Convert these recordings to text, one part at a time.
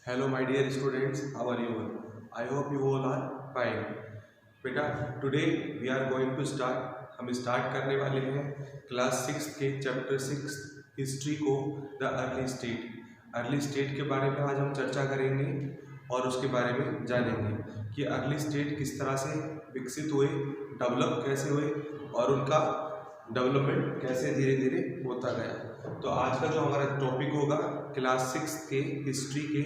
Hello, my dear students. How are you all? I hope you all are fine. बेटा, today we are going to start. हम start करने वाले हैं class 6 के chapter 6 history को the early state. Early state के बारे में आज हम चर्चा करेंगे और उसके बारे में जानेंगे कि अर्ली स्टेट किस तरह से विकसित हुए, डेवलप कैसे हुए और उनका डेवलपमेंट कैसे धीरे धीरे होता गया। तो आज का जो हमारा टॉपिक होगा क्लास 6 के हिस्ट्री के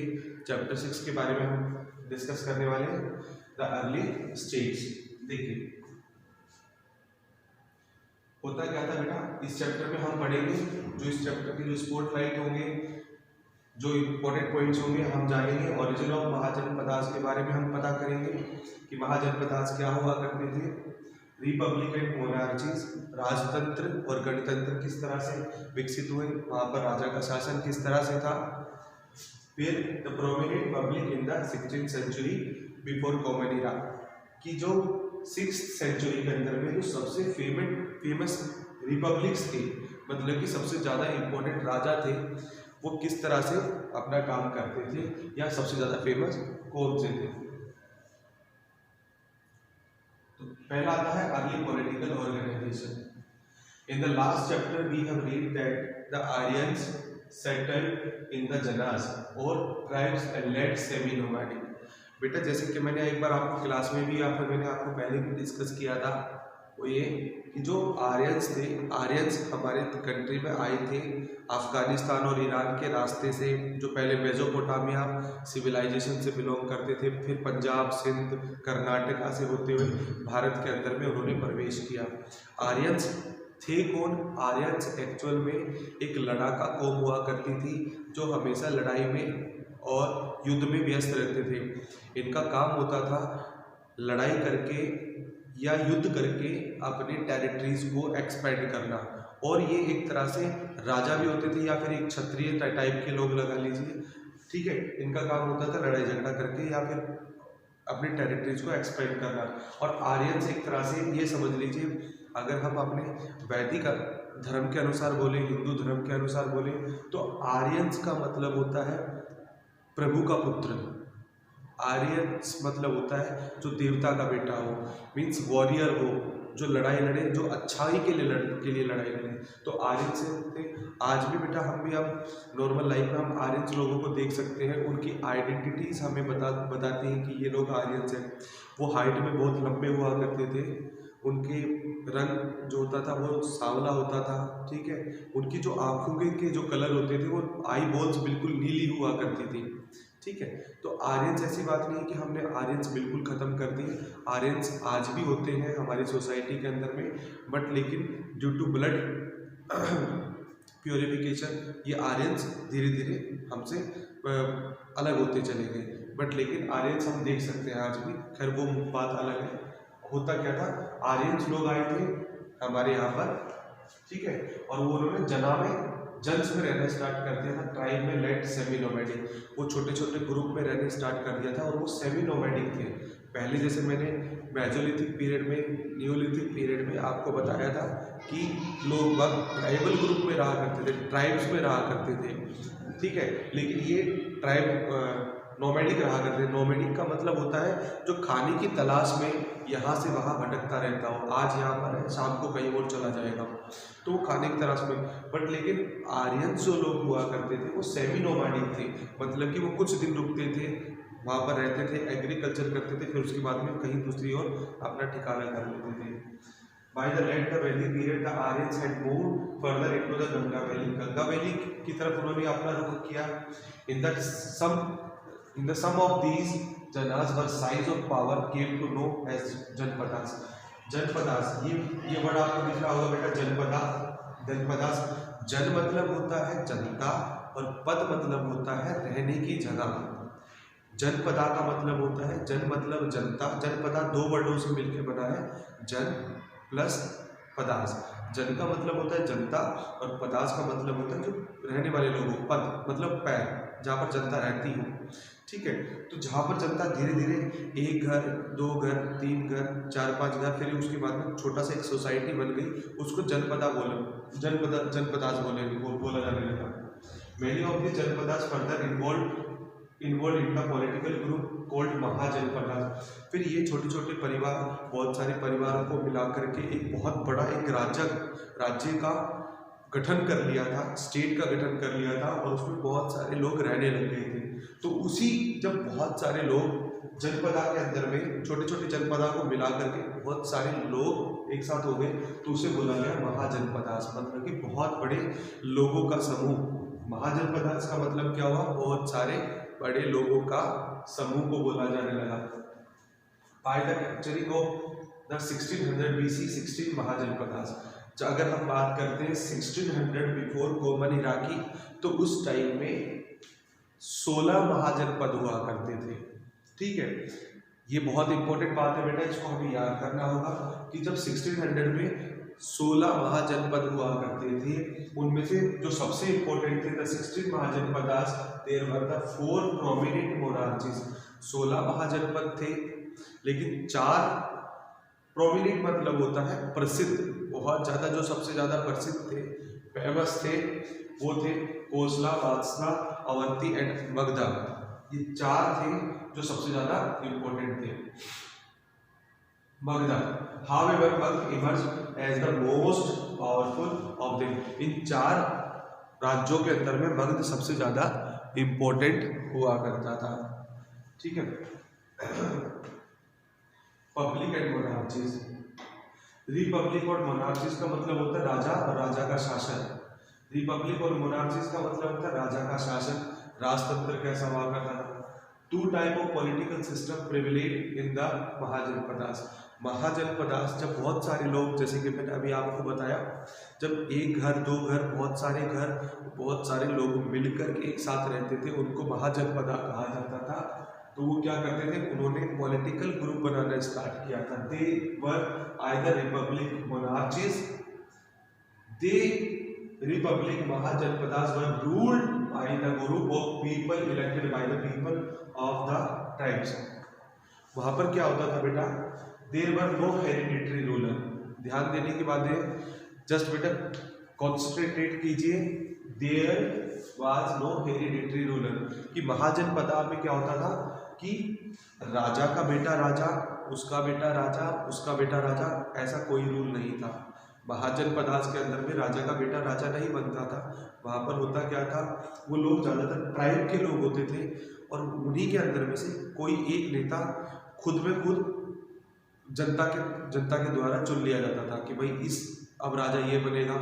चैप्टर 6 के बारे में हम डिस्कस करने वाले हैं, द अर्ली स्टेट्स। देखिए होता क्या था बेटा, इस चैप्टर में हम पढ़ेंगे जो इस चैप्टर के जो स्पॉटलाइट होंगे, जो इम्पोर्टेंट पॉइंट्स होंगे हम जानेंगे। ओरिजिन ऑफ महाजनपदास के बारे में हम पता करेंगे कि महाजनपदास क्या हुआ करते थे, रिपब्लिक एंड मोनार्चीज, राजतंत्र और गणतंत्र किस तरह से विकसित हुए, वहाँ पर राजा का शासन किस तरह से था। फिर the prominent public in the 16th century before common era, कि जो 6th सेंचुरी के अंदर में जो सबसे फेमस रिपब्लिक्स थे, मतलब कि सबसे ज़्यादा इम्पोर्टेंट राजा थे, वो किस तरह से अपना काम करते थे या सबसे ज़्यादा फेमस कौन से थे। तो पहला आता है early political organisation. In the last chapter we have read that the Aryans settled in the janas और ट्राइब्स लेड सेमी नोमैडिक। बेटा जैसे कि मैंने एक बार आपको क्लास में भी या फिर मैंने आपको पहले भी डिस्कस किया था, वो ये कि जो आर्यंस थे, आर्यंस हमारे कंट्री में आए थे अफगानिस्तान और ईरान के रास्ते से, जो पहले मेसोपोटामिया सिविलाइजेशन से बिलोंग करते थे, फिर पंजाब, सिंध, कर्नाटका से होते हुए भारत के अंदर में उन्होंने प्रवेश किया। आर्यंस थे कौन? आर्यंस एक्चुअल में एक लड़ाका कौम हुआ करती थी जो हमेशा लड़ाई में और युद्ध में व्यस्त रहते थे। इनका काम होता था लड़ाई करके या युद्ध करके अपने टेरिटरीज को एक्सपेंड करना, और ये एक तरह से राजा भी होते थे या फिर एक क्षत्रिय टाइप के लोग लगा लीजिए, ठीक है। इनका काम होता था लड़ाई झगड़ा करके या फिर अपने टेरिटरीज को एक्सपेंड करना। और आर्यंस एक तरह से ये समझ लीजिए, अगर हम अपने वैदिक धर्म के अनुसार बोले, हिंदू धर्म के अनुसार बोले, तो आर्यंस का मतलब होता है प्रभु का पुत्र। आर्यंस मतलब होता है जो देवता का बेटा हो, मीन्स वॉरियर हो, जो लड़ाई लड़े, जो अच्छाई के लिए लड़ाई लड़े, तो आर्यंस से होते। आज भी बेटा हम नॉर्मल लाइफ में हम आर्यंस लोगों को देख सकते हैं, उनकी आइडेंटिटीज हमें बताती हैं कि ये लोग आर्यंस हैं। वो हाइट में बहुत लंबे हुआ करते थे, उनके रंग जो होता था वो सांवला होता था, ठीक है। उनकी जो आँखों के जो कलर होते थे वो आई बॉल्स बिल्कुल नीली हुआ करती थी, ठीक है। तो आर्यंस ऐसी बात नहीं है कि हमने आर्यंस बिल्कुल ख़त्म कर दी। आर्यंस आज भी होते हैं हमारी सोसाइटी के अंदर में, बट लेकिन ड्यू टू ब्लड प्योरिफिकेशन ये आर्यंस धीरे धीरे हमसे अलग होते चले गए, बट लेकिन आर्यंस हम देख सकते हैं आज भी। खैर वो बात अलग है। होता क्या था, आर्यंस लोग आए थे हमारे यहाँ पर, ठीक है, और वो उन्होंने जन्स में रहना स्टार्ट कर दिया था। ट्राइब में लेट सेमी नोमैडिक, वो छोटे छोटे ग्रुप में रहने स्टार्ट कर दिया था और वो सेमी नोमैडिक थे। पहले जैसे मैंने मेसोलिथिक पीरियड में, नियोलिथिक पीरियड में आपको बताया था कि लोग ट्राइबल ग्रुप में रहा करते थे, ट्राइब्स में रहा करते थे, ठीक है। लेकिन ये ट्राइब नोमैडिक रहा करते हैं। नोमैडिक का मतलब होता है जो खाने की तलाश में यहाँ से वहाँ भटकता रहता हो, आज यहाँ पर है, शाम को कहीं और चला जाएगा, तो खाने की तलाश में। बट लेकिन आर्यंस जो लोग हुआ करते थे वो सेमी नोमैडिक थे, मतलब कि वो कुछ दिन रुकते थे, वहाँ पर रहते थे, एग्रीकल्चर करते थे, फिर उसके बाद में कहीं दूसरी ओर अपना ठिकाना कर लेते थे। By the late Vedic period, the Aryans had moved further into the Ganga Valley. Ganga valley की तरफ उन्होंने अपना रुख किया। In the sum of these janas were size of power came to know as Janapadas. Janapadas ये वर्ड आपको दिख रहा होगा बेटा, जनपदास। जन मतलब होता है जनता और पद मतलब होता है रहने की जगह। जनपदा का मतलब होता है, जन मतलब जनता, जनपदा दो वर्डों से मिलकर बना है, जन प्लस पदास। जन का मतलब होता है जनता और पदास का मतलब होता है जो रहने वाले लोगों, पद मतलब पैर, जहाँ पर जनता रहती हो, ठीक है। तो जहाँ पर जनता धीरे धीरे एक घर, दो घर, तीन घर, चार पांच घर, फिर उसके बाद में छोटा सा एक सोसाइटी बन गई, उसको जनपदास बोला जाने लगा। Many of the janapadas further involved involve in the political group called mahajanapada. फिर ये छोटे छोटे परिवार, बहुत सारे परिवारों को मिला करके एक बहुत बड़ा एक राज्य का गठन कर लिया था, स्टेट का गठन कर लिया था, और उसमें बहुत सारे लोग रहने लग गए थे। तो उसी जब बहुत सारे लोग जनपदा के अंदर में, छोटे छोटे जनपदा को मिला करके बहुत सारे लोग एक साथ हो गए, तो उसे बोला गया महाजनपदास, मतलब कि बहुत बड़े लोगों का समूह। महाजनपदास का मतलब क्या हुआ? बहुत सारे बड़े लोगों का समूह को बोला जाने लगा। By the capturing of the 1600 BC 16 mahajanapadas. अगर हम बात करते हैं 1600 बिफोर कॉमन इरा की, तो उस टाइम में 16 महाजनपद हुआ करते थे। ठीक है, ये बहुत इंपॉर्टेंट बात है बेटा, इसको हमें याद करना होगा कि जब 1600 में 16 महाजनपद हुआ करते थे, उनमें से जो सबसे इंपॉर्टेंट थे the 16 mahajanapadas, there were the 4 prominent monarchies. 16 mahajanapada थे, लेकिन 4 प्रोमिनेंट मतलब होता है प्रसिद्ध, बहुत ज़्यादा, जो सबसे ज़्यादा प्रसिद्ध थे, फेमस थे, वो थे कोसला, वात्सला, अवंती एंड मगधा। ये 4 थे जो सबसे ज़्यादा इंपॉर्टेंट थे। Magadha, however Magadh emerge as the most powerful of them. इन 4 राज्यों के अंदर में मगध सबसे ज़्यादा इंपॉर्टेंट हुआ करता था। ठीक है। Public and मोनार्चीज। रिपब्लिक और मोनार्चीज का मतलब होता है राजा और राजा का शासन। रिपब्लिक और मोनार्चीज का मतलब होता है राजा का शासन, राजतंत्र कैसा हुआ करता था। 2 type of political system privilege in the mahajanapadas. Mahajanapadas, जब बहुत सारे लोग, जैसे कि मैंने अभी आपको बताया, जब एक घर, 2 घर, बहुत सारे घर, बहुत सारे लोग मिलकर के एक साथ रहते थे, उनको महाजनपदा कहा जाता था। तो वो क्या करते थे? उन्होंने पॉलिटिकल ग्रुप बनाना स्टार्ट किया था। They were either republic monarchies, they republic mahajanapadas were ruled by the group of people elected by the people of the tribes. वहां पर क्या होता था बेटा? There were no hereditary ruler. ध्यान देने की बात है, जस्ट बेटा कॉन्सेंट्रेट कीजिए, there was no hereditary ruler. कि महाजनपदा में क्या होता था कि राजा का बेटा राजा, उसका बेटा राजा, उसका बेटा राजा, ऐसा कोई रूल नहीं था। महाजनपदास के अंदर में राजा का बेटा राजा नहीं बनता था। वहाँ पर होता क्या था, वो लोग ज़्यादातर ट्राइब के लोग होते थे, और उन्हीं के अंदर में से कोई एक नेता खुद में खुद जनता के द्वारा चुन लिया जाता था कि भाई अब राजा ये बनेगा,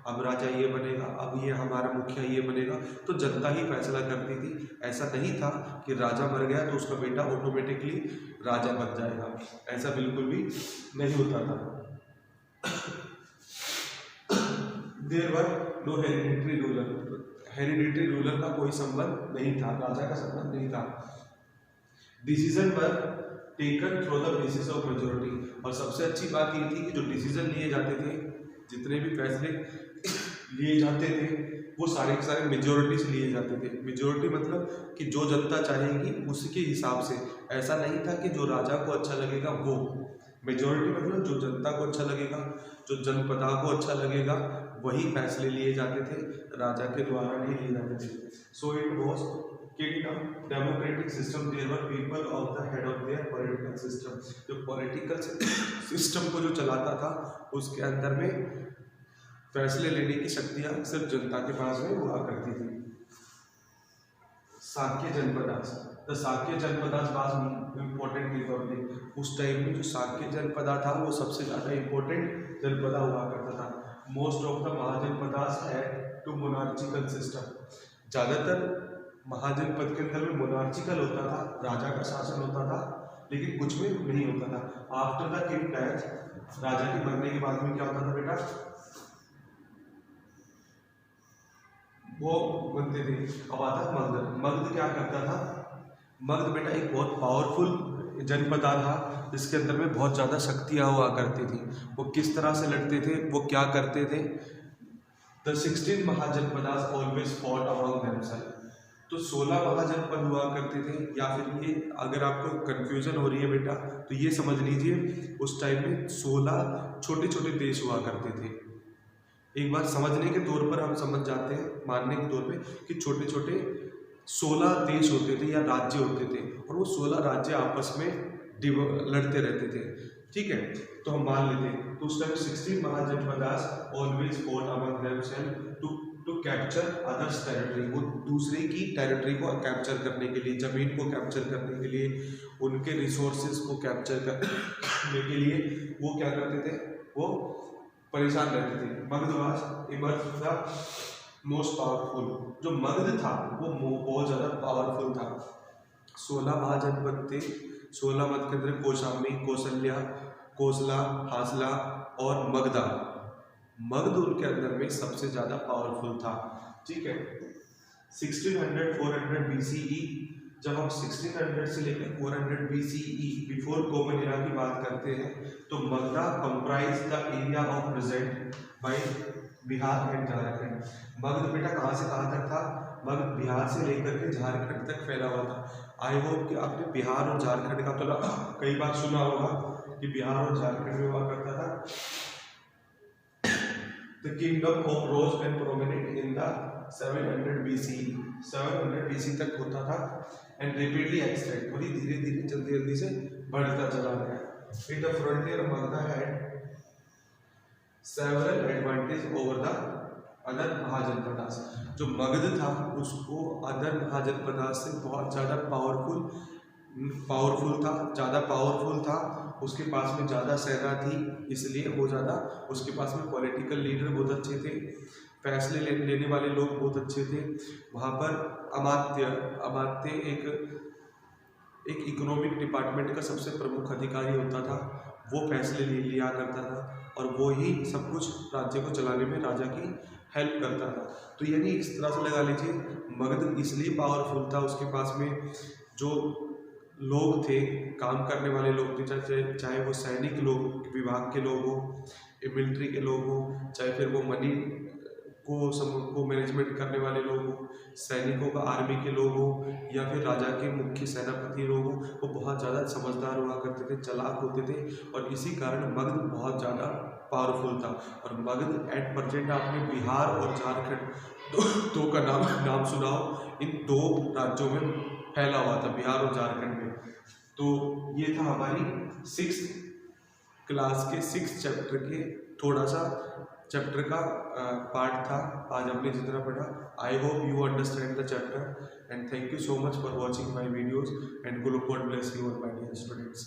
अब राजा ये बनेगा, अब ये हमारा मुखिया ये बनेगा। तो जनता ही फैसला करती थी। ऐसा नहीं था कि राजा मर गया तो उसका बेटा ऑटोमेटिकली राजा बन जाएगा, ऐसा बिल्कुल भी नहीं होता था। There were no hereditary ruler. Hereditary ruler का कोई संबंध नहीं था, राजा का संबंध नहीं था। Decision were taken through the basis of majority. और सबसे अच्छी बात ये थी कि जो डिसीजन लिए जाते थे, जितने भी फैसले लिए जाते थे, वो सारे के सारे मेजोरिटी से लिए जाते थे। मेजोरिटी मतलब कि जो जनता चाहेगी उसके हिसाब से। ऐसा नहीं था कि जो राजा को अच्छा लगेगा वो। मेजोरिटी मतलब जो जनता को अच्छा लगेगा, जो जनपदा को अच्छा लगेगा, वही फैसले लिए जाते थे, राजा के द्वारा नहीं लिए जाते थे। So it was kingdom democratic system, there were people of the head of their political system. जो पॉलिटिकल सिस्टम को जो चलाता था, उसके अंदर में फैसले लेने की शक्तियां सिर्फ जनता के पास में हुआ करती थी। Shakya janapadas. The Shakya janapadas was important republic. उस टाइम में जो शाक्य जनपदा था वो सबसे ज़्यादा इम्पोर्टेंट जनपदा हुआ करता था। Most of the mahajanapadas had two monarchical system. ज़्यादातर महाजनपद के अंदर में मोनार्चिकल होता था, राजा का शासन होता था, लेकिन कुछ में नहीं होता था। आफ्टर द किंग डेथ, राजा के मरने के बाद में क्या होता था बेटा? वो बनते थे। अब आता है मगध। मगध क्या करता था? मगध बेटा एक बहुत पावरफुल जनपदा था, जिसके अंदर में बहुत ज़्यादा शक्तियाँ हुआ करती थी। वो किस तरह से लड़ते थे, वो क्या करते थे? The 16 Mahajanapadas always fought among themselves. तो 16 महाजनपद हुआ करते थे। या फिर ये, अगर आपको कंफ्यूजन हो रही है बेटा, तो ये समझ लीजिए उस टाइम में 16 छोटे छोटे देश हुआ करते थे। एक बार समझने के तौर पर हम समझ जाते हैं, मानने के तौर पे, कि छोटे छोटे 16 देश होते थे या राज्य होते थे, और वो 16 राज्य आपस में लड़ते रहते थे। ठीक है, तो हम मान लेते हैं तो उस time 16 Mahajanapadas always fought among themselves to capture others territory. वो दूसरे की टेरिटरी को कैप्चर करने के लिए, जमीन को कैप्चर करने के लिए, उनके रिसोर्सेज को कैप्चर करने के लिए वो क्या करते थे, वो परेशान रहते थे। Magadh was emerge the most powerful. जो मगध था वो बहुत ज़्यादा पावरफुल था। 16 महाजनपद थे। 16 मत के अंदर कौशाम्बी, कौशल्या, कोसला, हासला और मगधा। मगध उनके अंदर में सबसे ज़्यादा पावरफुल था। ठीक है, 1600-400 BCE, जब हम 1600 से लेकर 400 BCE बिफोर कॉमन एरा की बात करते हैं, तो Magadha comprise the area of present by Bihar and Jharkhand. Magadh बेटा कहाँ से कहाँ तक था? मगध बिहार से लेकर के झारखंड तक फैला हुआ था। आई होप कि आपने बिहार और झारखंड का तो कई बार सुना होगा कि बिहार और झारखंड में हुआ करता था। The kingdom of rose and prominent in the 700 BCE, 700 BC तक होता था and rapidly expand, और ये धीरे धीरे जल्दी जल्दी से बढ़ता चला गया। In the frontier, Magadha had several advantage over the other mahajanapadas. जो मगध था उसको अदर महाजनपदास से बहुत ज़्यादा पावरफुल था, ज़्यादा पावरफुल था। उसके पास में ज़्यादा सेना थी, इसलिए वो ज़्यादा, उसके पास में पॉलिटिकल लीडर बहुत अच्छे थे, फैसले लेने वाले लोग बहुत अच्छे थे। वहाँ पर अमात्य एक इकोनॉमिक डिपार्टमेंट का सबसे प्रमुख अधिकारी होता था। वो फैसले लिया करता था और वो ही सब कुछ राज्य को चलाने में राजा की हेल्प करता था। तो यानी इस तरह से लगा लीजिए, मगध इसलिए पावरफुल था, उसके पास में जो लोग थे, काम करने वाले लोग थे, चाहे वो सैनिक लोग विभाग के लोग हो, मिलिट्री के लोग हो, चाहे फिर वो मनी को मैनेजमेंट करने वाले लोग हो, सैनिकों का आर्मी के लोग हो, या फिर राजा के मुख्य सेनापति लोग हो, वो बहुत ज़्यादा समझदार हुआ करते थे, चालाक होते थे, और इसी कारण मगध बहुत ज़्यादा पावरफुल था। और मगध एट प्रेजेंट आपने बिहार और झारखंड दो का नाम सुना हो, इन दो राज्यों में फैला हुआ था, बिहार और झारखंड में। तो ये था हमारी 6th क्लास के 6th चैप्टर के थोड़ा सा चैप्टर का पार्ट था। आज हमने जितना पढ़ा, I hope you understand the chapter, and thank you so much for watching my videos, and God bless you all my dear students.